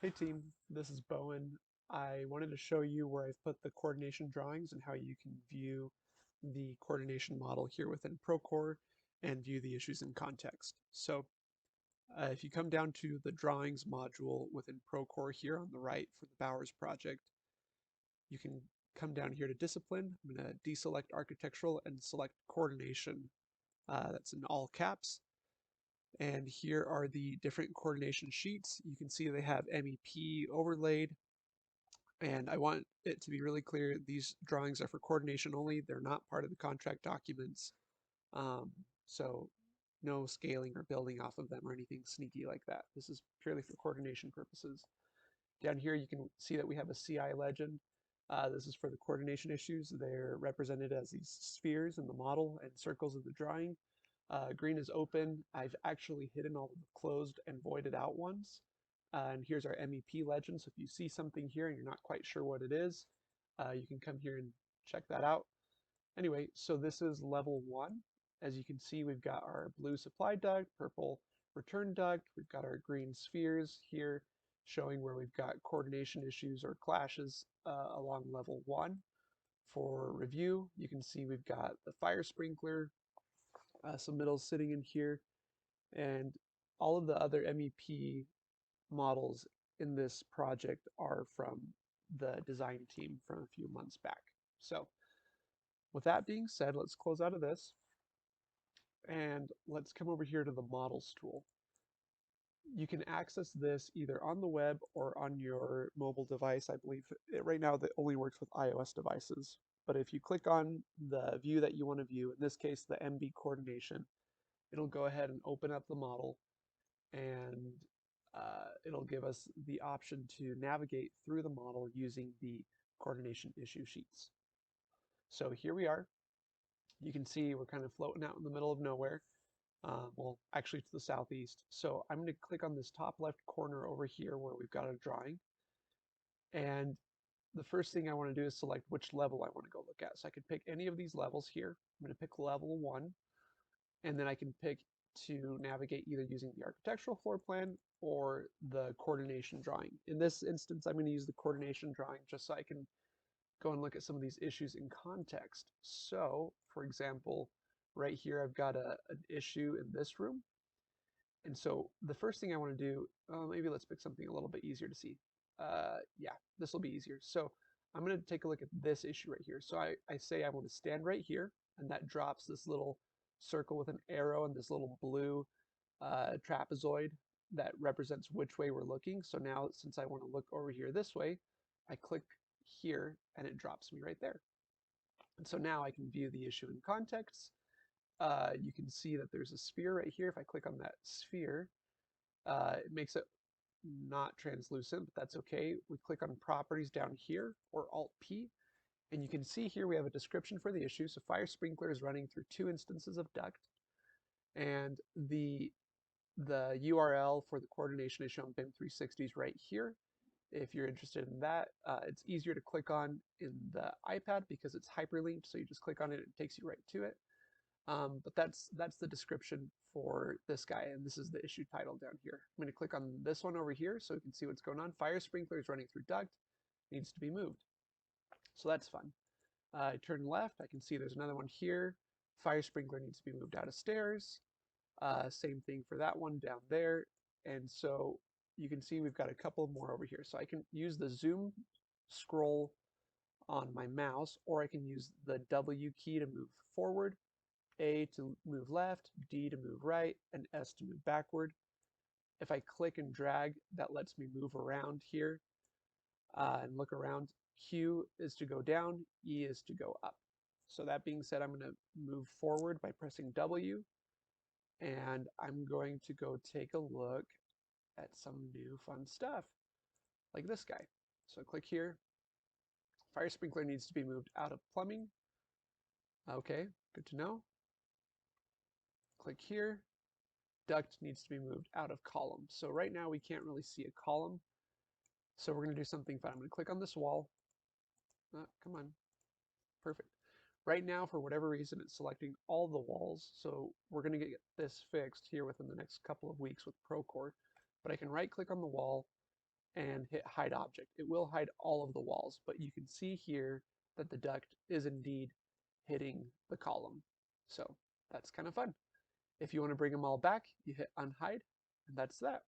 Hey team, this is Bowen. I wanted to show you where I've put the coordination drawings and how you can view the coordination model here within Procore and view the issues in context. So if you come down to the drawings module within Procore here on the right for the Bowers project, you can come down here to discipline. I'm going to deselect architectural and select coordination. That's in all caps. And here are the different coordination sheets. You can see they have MEP overlaid. And I want it to be really clear, these drawings are for coordination only. They're not part of the contract documents. Um, so no scaling or building off of them or anything sneaky like that. This is purely for coordination purposes. Down here you can see that we have a CI legend. This is for the coordination issues. They're represented as these spheres in the model and circles in the drawing. Green is open. I've actually hidden all of the closed and voided out ones. And here's our MEP legend. So if you see something here and you're not quite sure what it is, you can come here and check that out. Anyway, so this is level 1. As you can see, we've got our blue supply duct, purple return duct. We've got our green spheres here showing where we've got coordination issues or clashes along level 1. For review, you can see we've got the fire sprinkler, submittals sitting in here, and all of the other MEP models in this project are from the design team from a few months back. So with that being said, let's close out of this and let's come over here to the models tool. You can access this either on the web or on your mobile device. I believe right now that only works with iOS devices. But if you click on the view that you want to view, in this case the MB coordination, it'll go ahead and open up the model, and it'll give us the option to navigate through the model using the coordination issue sheets. So here we are. You can see we're kind of floating out in the middle of nowhere. Well, actually to the southeast. So I'm going to click on this top left corner over here where we've got a drawing. And the first thing I want to do is select which level I want to go look at. So I could pick any of these levels here. I'm going to pick level 1. And then I can pick to navigate either using the architectural floor plan or the coordination drawing. In this instance, I'm going to use the coordination drawing just so I can go and look at some of these issues in context. So, for example, right here I've got an issue in this room. And so the first thing I want to do, maybe let's pick something a little bit easier to see. Yeah, this will be easier. So I'm going to take a look at this issue right here. So I say I want to stand right here, and that drops this little circle with an arrow and this little blue trapezoid that represents which way we're looking. So now since I want to look over here this way, I click here and it drops me right there. And so now I can view the issue in context. You can see that there's a sphere right here. If I click on that sphere, it makes it not translucent, but that's okay. We click on properties down here or Alt-P, and you can see here we have a description for the issue. So fire sprinkler is running through 2 instances of duct, and the URL for the coordination issue on BIM 360 is right here. If you're interested in that, it's easier to click on in the iPad because it's hyperlinked, so you just click on it, it takes you right to it. But that's the description for this guy, and this is the issue title down here. I'm going to click on this one over here so we can see what's going on. Fire sprinkler is running through duct, needs to be moved. So that's fun. I turn left, I can see there's another one here. Fire sprinkler needs to be moved out of stairs. Same thing for that one down there. And so you can see we've got a couple more over here. So I can use the zoom scroll on my mouse, or I can use the W key to move forward, A to move left, D to move right, and S to move backward. If I click and drag, that lets me move around here and look around. Q is to go down, E is to go up. So that being said, I'm going to move forward by pressing W, and I'm going to go take a look at some new fun stuff, like this guy. So click here. Fire sprinkler needs to be moved out of plumbing. Okay, good to know. Click here. Duct needs to be moved out of column. So right now we can't really see a column. So we're going to do something fun. I'm going to click on this wall. Come on. Perfect. Right now, for whatever reason, it's selecting all the walls. So we're going to get this fixed here within the next couple of weeks with Procore. But I can right click on the wall and hit hide object. It will hide all of the walls, but you can see here that the duct is indeed hitting the column. So that's kind of fun. If you want to bring them all back, you hit unhide, and that's that.